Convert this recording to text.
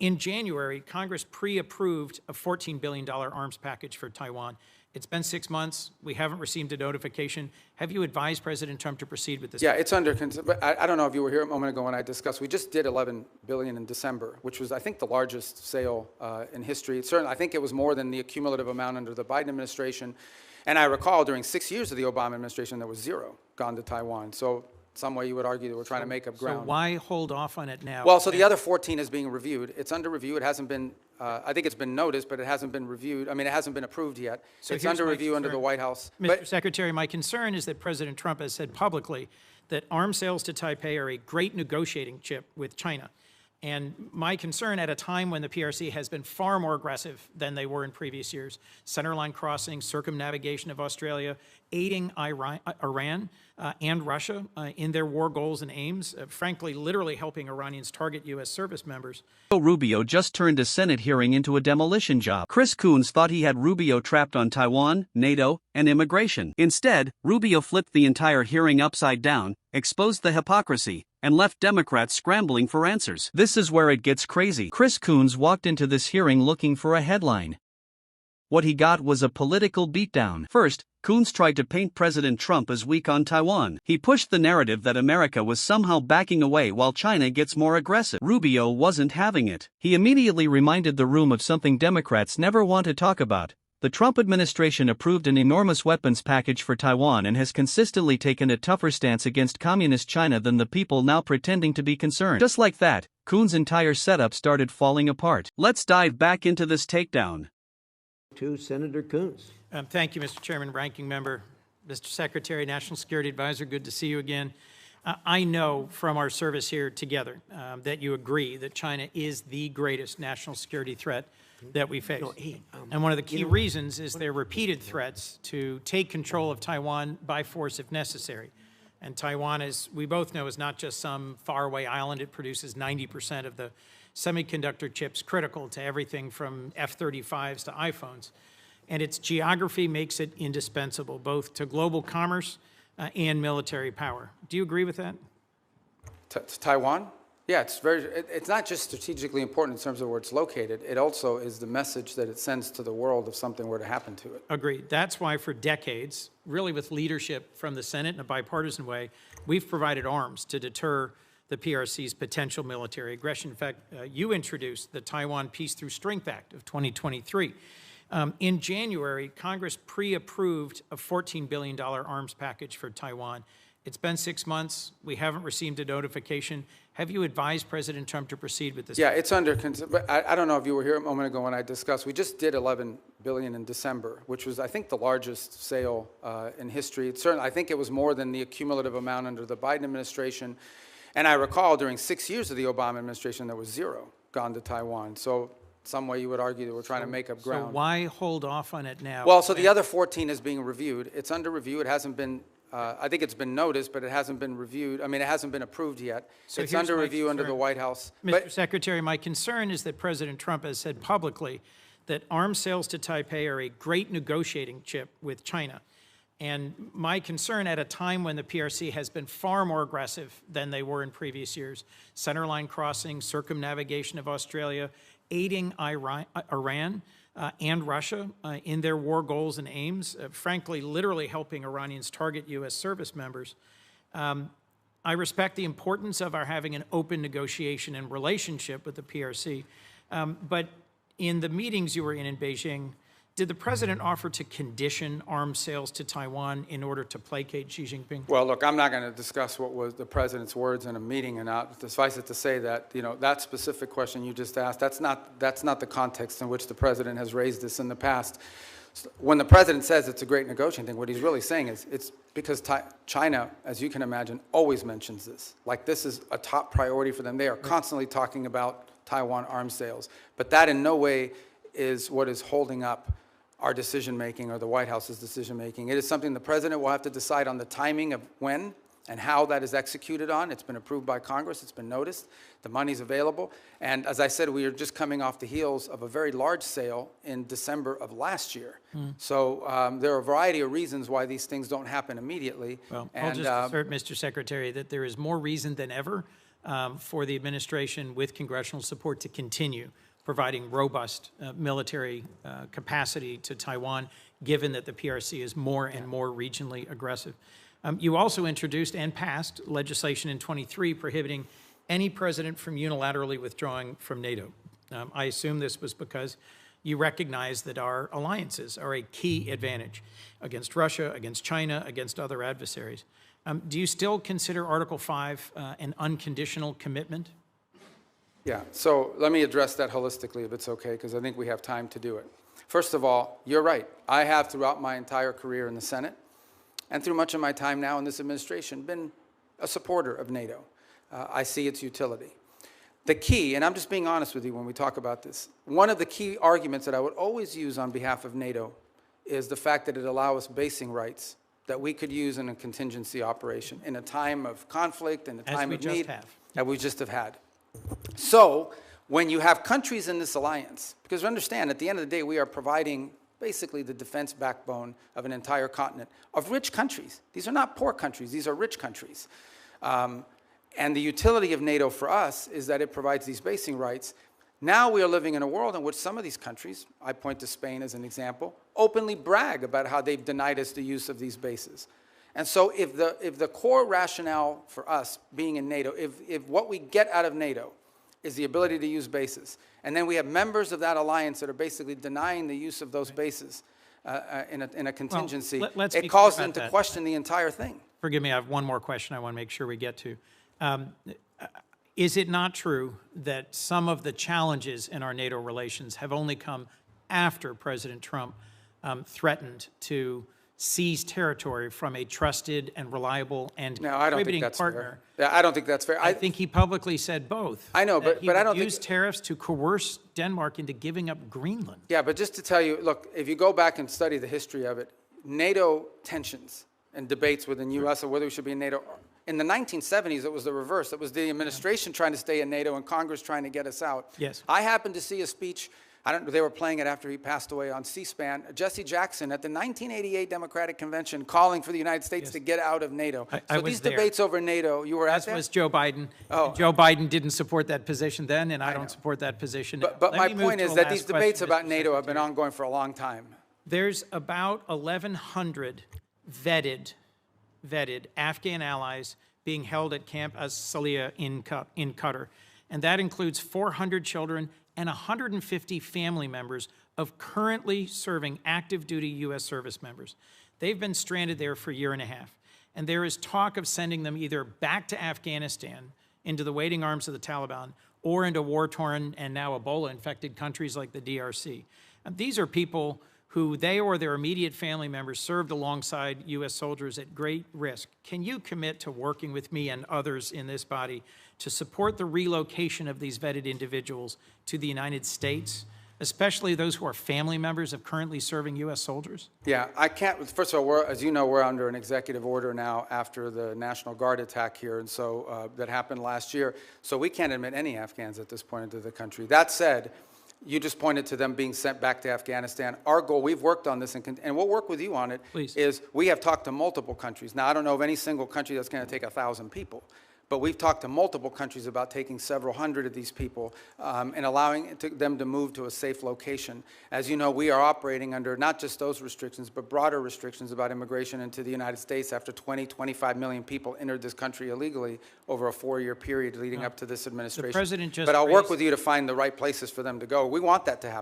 In January, Congress pre-approved a $14 billion arms package for Taiwan. It's been 6 months. We haven't received a notification. Have you advised President Trump to proceed with this? Yeah, it's under consideration. But I don't know if you were here a moment ago when I discussed. We just did $11 billion in December, which was, I think, the largest sale in history. Certainly, I think it was more than the cumulative amount under the Biden administration. And I recall during 6 years of the Obama administration, there was zero gone to Taiwan. So some way you would argue that we're trying to make up ground. So why hold off on it now? Well, so the other 14 is being reviewed. It's under review. It hasn't been, I think it's been noticed, but it hasn't been reviewed. I mean, it hasn't been approved yet. So it's here's under my review under the concern. White House. Mr. Secretary, my concern is that President Trump has said publicly that arms sales to Taipei are a great negotiating chip with China. And my concern at a time when the PRC has been far more aggressive than they were in previous years, centerline crossing, circumnavigation of Australia, aiding Iran and Russia in their war goals and aims, frankly, literally helping Iranians target U.S. service members. Rubio just turned a Senate hearing into a demolition job. Chris Coons thought he had Rubio trapped on Taiwan, NATO, and immigration. Instead, Rubio flipped the entire hearing upside down, exposed the hypocrisy, and left Democrats scrambling for answers. This is where it gets crazy. Chris Coons walked into this hearing looking for a headline. What he got was a political beatdown. First, Coons tried to paint President Trump as weak on Taiwan. He pushed the narrative that America was somehow backing away while China gets more aggressive. Rubio wasn't having it. He immediately reminded the room of something Democrats never want to talk about. The Trump administration approved an enormous weapons package for Taiwan and has consistently taken a tougher stance against communist China than the people now pretending to be concerned. Just like that, Coons' entire setup started falling apart. Let's dive back into this takedown. To Senator Coons. Thank you, Mr. Chairman, Ranking Member, Mr. Secretary, National Security Advisor, good to see you again. I know from our service here together that you agree that China is the greatest national security threat that we face. And one of the key reasons is their repeated threats to take control of Taiwan by force if necessary. And Taiwan, as we both know, is not just some faraway island. It produces 90% of the semiconductor chips critical to everything from F-35s to iPhones. And its geography makes it indispensable, both to global commerce and military power. Do you agree with that? Taiwan? Yeah, it's not just strategically important in terms of where it's located. It also is the message that it sends to the world if something were to happen to it. Agreed. That's why for decades, really with leadership from the Senate in a bipartisan way, we've provided arms to deter the PRC's potential military aggression. In fact, you introduced the Taiwan Peace Through Strength Act of 2023. In January, Congress pre-approved a $14 billion arms package for Taiwan. It's been 6 months. We haven't received a notification. Have you advised President Trump to proceed with this? Yeah, it's under consideration. But I don't know if you were here a moment ago when I discussed. We just did $11 billion in December, which was, I think, the largest sale in history. Certainly, I think it was more than the cumulative amount under the Biden administration. And I recall during 6 years of the Obama administration, there was zero gone to Taiwan. So some way you would argue that we're trying to make up ground. So why hold off on it now? Well, so the other 14 is being reviewed. It's under review. It hasn't been, I think it's been noticed, but it hasn't been reviewed. I mean, it hasn't been approved yet. So it's under review under the White House. Mr. Secretary, my concern is that President Trump has said publicly that arms sales to Taipei are a great negotiating chip with China. And my concern at a time when the PRC has been far more aggressive than they were in previous years, centerline crossing, circumnavigation of Australia, aiding Iran and Russia in their war goals and aims, frankly, literally helping Iranians target U.S. service members. I respect the importance of our having an open negotiation and relationship with the PRC, but in the meetings you were in Beijing, did the president offer to condition arms sales to Taiwan in order to placate Xi Jinping? Well, look, I'm not going to discuss what was the president's words in a meeting, and suffice it to say that, you know, that specific question you just asked, that's not the context in which the president has raised this in the past. When the president says it's a great negotiating thing, what he's really saying is it's because China, as you can imagine, always mentions this. Like, this is a top priority for them. They are constantly talking about Taiwan arms sales. But that in no way is what is holding up our decision-making or the White House's decision-making. It is something the president will have to decide on the timing of when and how that is executed on. It's been approved by Congress. It's been noticed. The money's available. And as I said, we are just coming off the heels of a very large sale in December of last year. So there are a variety of reasons why these things don't happen immediately. Well, I'll just assert, Mr. Secretary, that there is more reason than ever for the administration with congressional support to continue providing robust military capacity to Taiwan, given that the PRC is more and more regionally aggressive. You also introduced and passed legislation in 23 prohibiting any president from unilaterally withdrawing from NATO. I assume this was because you recognize that our alliances are a key advantage against Russia, against China, against other adversaries. Do you still consider Article 5 an unconditional commitment? Yeah, so let me address that holistically, if it's okay, because I think we have time to do it. First of all, you're right. I have, throughout my entire career in the Senate, and through much of my time now in this administration, been a supporter of NATO. I see its utility. The key, and I'm just being honest with you when we talk about this, one of the key arguments that I would always use on behalf of NATO is the fact that it allows us basing rights that we could use in a contingency operation in a time of conflict, in a time of need, that we just have had. So when you have countries in this alliance, because understand, at the end of the day, we are providing basically the defense backbone of an entire continent of rich countries. These are not poor countries. These are rich countries. And the utility of NATO for us is that it provides these basing rights. Now we are living in a world in which some of these countries, I point to Spain as an example, openly brag about how they've denied us the use of these bases. And so if the core rationale for us being in NATO, if what we get out of NATO is the ability to use bases, and then we have members of that alliance that are basically denying the use of those bases in a contingency, well, it calls them to question the entire thing. Forgive me, I have one more question I want to make sure we get to. Is it not true that some of the challenges in our NATO relations have only come after President Trump threatened to seize territory from a trusted and reliable and contributing partner? Yeah, I don't think that's fair. I think he publicly said both. I know, but I don't think... use tariffs to coerce Denmark into giving up Greenland. Yeah, but just to tell you, look, if you go back and study the history of it, NATO tensions and debates within U.S. or whether we should be in NATO, in the 1970s, it was the reverse. It was the administration trying to stay in NATO and Congress trying to get us out. Yes. I happened to see a speech, they were playing it after he passed away on C-SPAN, Jesse Jackson at the 1988 Democratic Convention calling for the United States to get out of NATO. I so these debates over NATO, you were at that? As was Joe Biden. Oh. Joe Biden didn't support that position then, and I don't support that position now. But my point is that these debates about NATO have been ongoing for a long time. There's about 1,100 vetted Afghan allies being held at Camp as-Salih in Qatar. And that includes 400 children and 150 family members of currently serving active duty U.S. service members. They've been stranded there for a year and a half. And there is talk of sending them either back to Afghanistan into the waiting arms of the Taliban or into war-torn and now Ebola-infected countries like the DRC. And these are people who they or their immediate family members served alongside U.S. soldiers at great risk. Can you commit to working with me and others in this body to support the relocation of these vetted individuals to the United States, especially those who are family members of currently serving U.S. soldiers? Yeah, I can't. First of all, as you know, we're under an executive order now after the National Guard attack here, and so that happened last year. So we can't admit any Afghans at this point into the country. That said, you just pointed to them being sent back to Afghanistan. Our goal, we've worked on this, and we'll work with you on it, Please. is we have talked to multiple countries. Now, I don't know of any single country that's going to take 1,000 people, but we've talked to multiple countries about taking several hundred of these people and allowing them to move to a safe location. As you know, we are operating under not just those restrictions, but broader restrictions about immigration into the United States after 25 million people entered this country illegally over a 4-year period leading up to this administration. The president just but I'll work raised- with you to find the right places for them to go. We want that to happen.